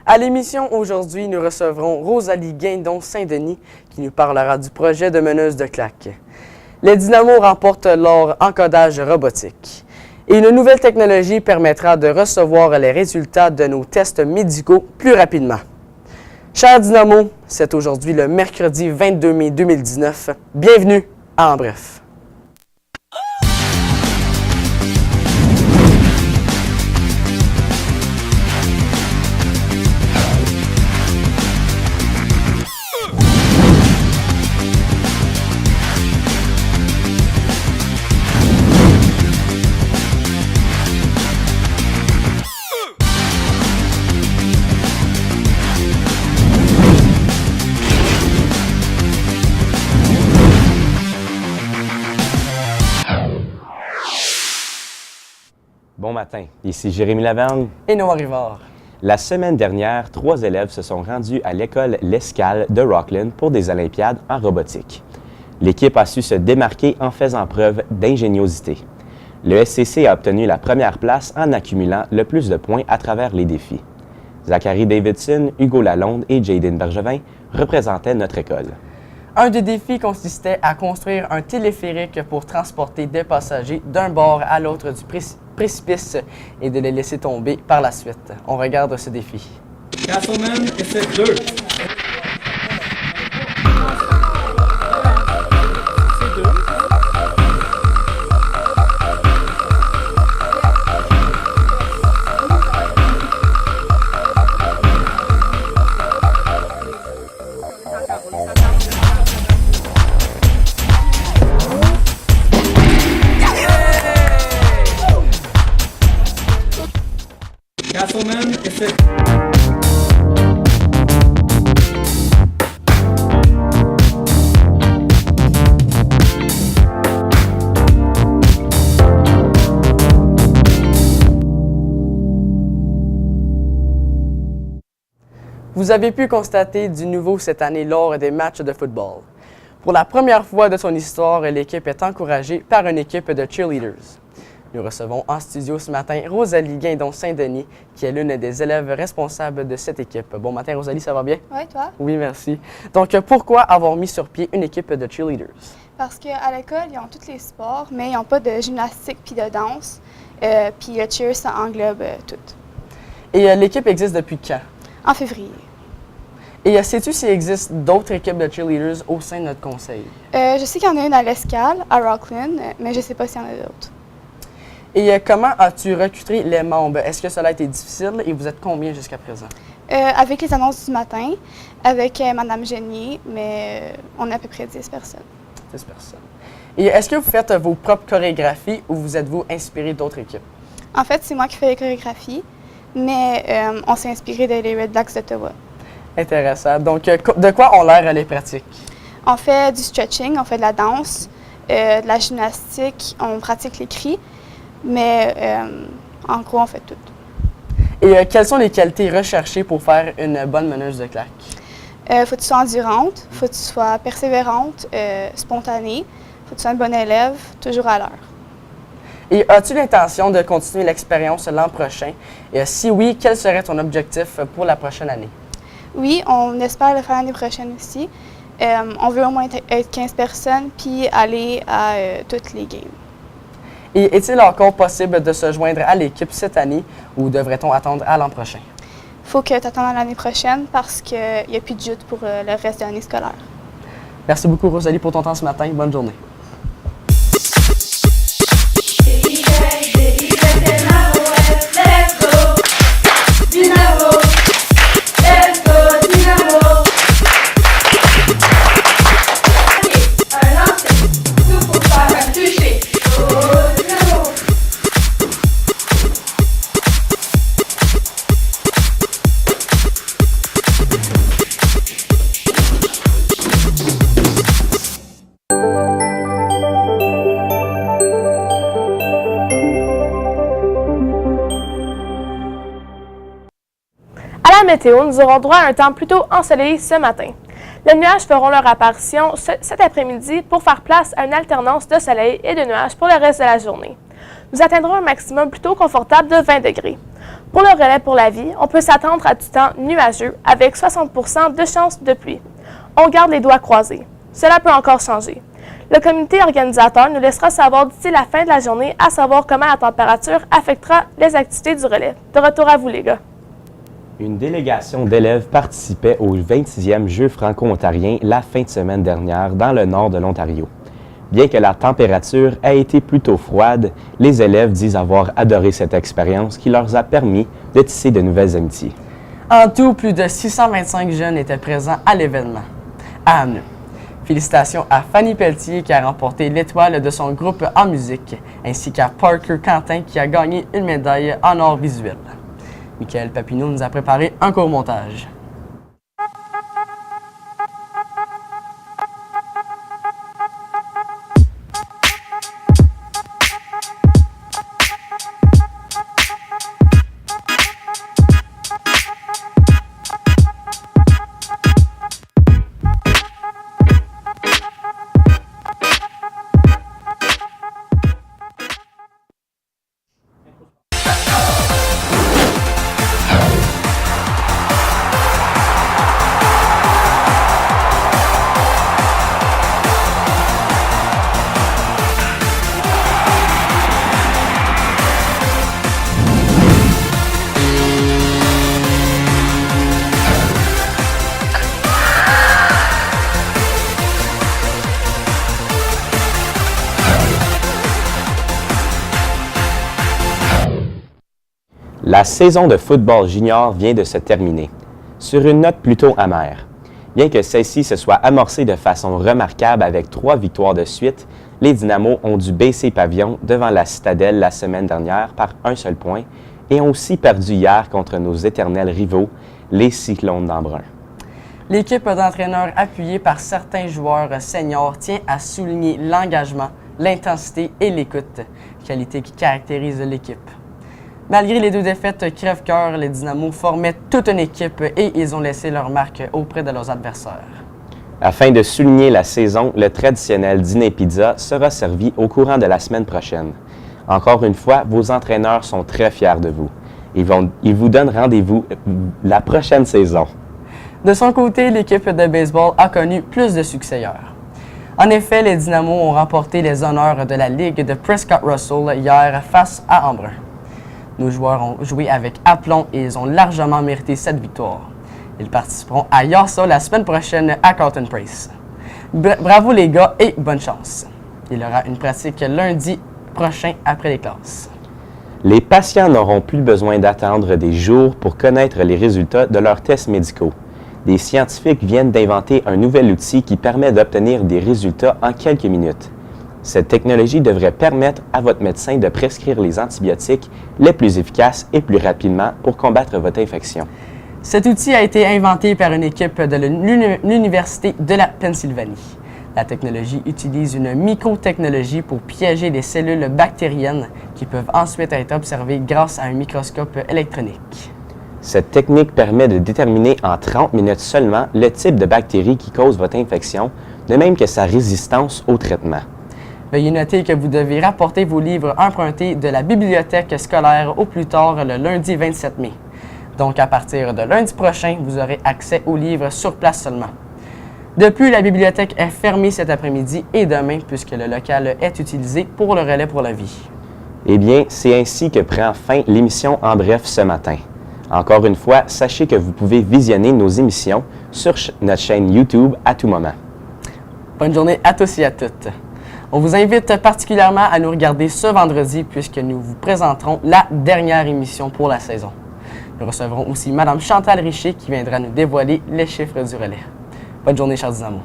À l'émission aujourd'hui, nous recevrons Rosalie Guindon-Saint-Denis qui nous parlera du projet de meneuse de claque. Les dynamos remportent leur encodage robotique. Et une nouvelle technologie permettra de recevoir les résultats de nos tests médicaux plus rapidement. Chers dynamos, c'est aujourd'hui le mercredi 22 mai 2019. Bienvenue à En Bref. Bon matin, ici Jérémy Laverne Et Noah Rivard. La semaine dernière, 3 élèves se sont rendus à l'école L'Escale de Rockland pour des olympiades en robotique. L'équipe a su se démarquer en faisant preuve d'ingéniosité. Le SCC a obtenu la première place en accumulant le plus de points à travers les défis. Zachary Davidson, Hugo Lalonde et Jaden Bergevin représentaient notre école. Un des défis consistait à construire un téléphérique pour transporter des passagers d'un bord à l'autre du précipice et de les laisser tomber par la suite. On regarde ce défi. Castleman, essai 2. Castleman, essai. Vous avez pu constater du nouveau cette année lors des matchs de football. Pour la première fois de son histoire, l'équipe est encouragée par une équipe de cheerleaders. Nous recevons en studio ce matin Rosalie Guindon-Saint-Denis, qui est l'une des élèves responsables de cette équipe. Bon matin, Rosalie, ça va bien? Oui, toi? Oui, merci. Donc, pourquoi avoir mis sur pied une équipe de cheerleaders? Parce qu'à l'école, ils ont tous les sports, mais ils n'ont pas de gymnastique puis de danse. Puis le cheer, ça englobe tout. Et l'équipe existe depuis quand? En février. Et sais-tu s'il existe d'autres équipes de cheerleaders au sein de notre conseil? Je sais qu'il y en a une à l'Escale, à Rockland, mais je ne sais pas s'il y en a d'autres. Et comment as-tu recruté les membres? Est-ce que cela a été difficile et vous êtes combien jusqu'à présent? Avec les annonces du matin, avec Mme Génier, mais on est à peu près 10 personnes. 10 personnes. Et est-ce que vous faites vos propres chorégraphies ou vous êtes-vous inspiré d'autres équipes? En fait, c'est moi qui fais les chorégraphies, mais on s'est inspiré des Red Blacks d'Ottawa. Intéressant. Donc, de quoi ont l'air les pratiques? On fait du stretching, on fait de la danse, de la gymnastique, on pratique les cris, mais en gros, on fait tout. Et quelles sont les qualités recherchées pour faire une bonne meneuse de claque? Faut que tu sois endurante, faut que tu sois persévérante, spontanée, faut que tu sois un bon élève, toujours à l'heure. Et as-tu l'intention de continuer l'expérience l'an prochain? Et si oui, quel serait ton objectif pour la prochaine année? Oui, on espère le faire l'année prochaine aussi. On veut au moins être 15 personnes puis aller à toutes les games. Et est-il encore possible de se joindre à l'équipe cette année ou devrait-on attendre à l'an prochain? Il faut que tu attendes à l'année prochaine parce qu'il n'y a plus de joutes pour le reste de l'année scolaire. Merci beaucoup, Rosalie, pour ton temps ce matin. Bonne journée. Météo, nous aurons droit à un temps plutôt ensoleillé ce matin. Les nuages feront leur apparition cet après-midi pour faire place à une alternance de soleil et de nuages pour le reste de la journée. nous atteindrons un maximum plutôt confortable de 20 degrés. Pour le relais pour la vie, on peut s'attendre à du temps nuageux avec 60% de chances de pluie. On garde les doigts croisés. Cela peut encore changer. Le comité organisateur nous laissera savoir d'ici la fin de la journée à savoir comment la température affectera les activités du relais. De retour à vous les gars. Une délégation d'élèves participait au 26e Jeux franco-ontariens la fin de semaine dernière dans le nord de l'Ontario. Bien que la température ait été plutôt froide, les élèves disent avoir adoré cette expérience qui leur a permis de tisser de nouvelles amitiés. En tout, plus de 625 jeunes étaient présents à l'événement. À Ameneux. Félicitations à Fanny Pelletier qui a remporté l'étoile de son groupe en musique, ainsi qu'à Parker Quentin qui a gagné une médaille en art visuel. Michael Papineau nous a préparé un court montage. La saison de football junior vient de se terminer, sur une note plutôt amère. Bien que celle-ci se soit amorcée de façon remarquable avec 3 victoires de suite, les Dynamos ont dû baisser pavillon devant la Citadelle la semaine dernière par un seul point et ont aussi perdu hier contre nos éternels rivaux, les Cyclones d'Embrun. L'équipe d'entraîneurs appuyée par certains joueurs seniors tient à souligner l'engagement, l'intensité et l'écoute, qualité qui caractérisent l'équipe. Malgré les 2 défaites crève-cœur, les Dynamos formaient toute une équipe et ils ont laissé leur marque auprès de leurs adversaires. Afin de souligner la saison, le traditionnel dîner pizza sera servi au courant de la semaine prochaine. Encore une fois, vos entraîneurs sont très fiers de vous. Ils vous donnent rendez-vous la prochaine saison. De son côté, l'équipe de baseball a connu plus de succès hier. En effet, les Dynamos ont remporté les honneurs de la Ligue de Prescott Russell hier face à Embrun. Nos joueurs ont joué avec aplomb et ils ont largement mérité cette victoire. Ils participeront à Yarsa la semaine prochaine à Carlton Place. Bravo les gars et bonne chance. Il y aura une pratique lundi prochain après les classes. Les patients n'auront plus besoin d'attendre des jours pour connaître les résultats de leurs tests médicaux. Des scientifiques viennent d'inventer un nouvel outil qui permet d'obtenir des résultats en quelques minutes. Cette technologie devrait permettre à votre médecin de prescrire les antibiotiques les plus efficaces et plus rapidement pour combattre votre infection. Cet outil a été inventé par une équipe de l'Université de la Pennsylvanie. La technologie utilise une microtechnologie pour piéger les cellules bactériennes qui peuvent ensuite être observées grâce à un microscope électronique. Cette technique permet de déterminer en 30 minutes seulement le type de bactérie qui cause votre infection, de même que sa résistance au traitement. Veuillez noter que vous devez rapporter vos livres empruntés de la bibliothèque scolaire au plus tard le lundi 27 mai. Donc, à partir de lundi prochain, vous aurez accès aux livres sur place seulement. Depuis, la bibliothèque est fermée cet après-midi et demain puisque le local est utilisé pour le relais pour la vie. Eh bien, c'est ainsi que prend fin l'émission En Bref ce matin. Encore une fois, sachez que vous pouvez visionner nos émissions sur notre chaîne YouTube à tout moment. Bonne journée à tous et à toutes. On vous invite particulièrement à nous regarder ce vendredi puisque nous vous présenterons la dernière émission pour la saison. Nous recevrons aussi Mme Chantal Richer qui viendra nous dévoiler les chiffres du relais. Bonne journée, chers Dynamos.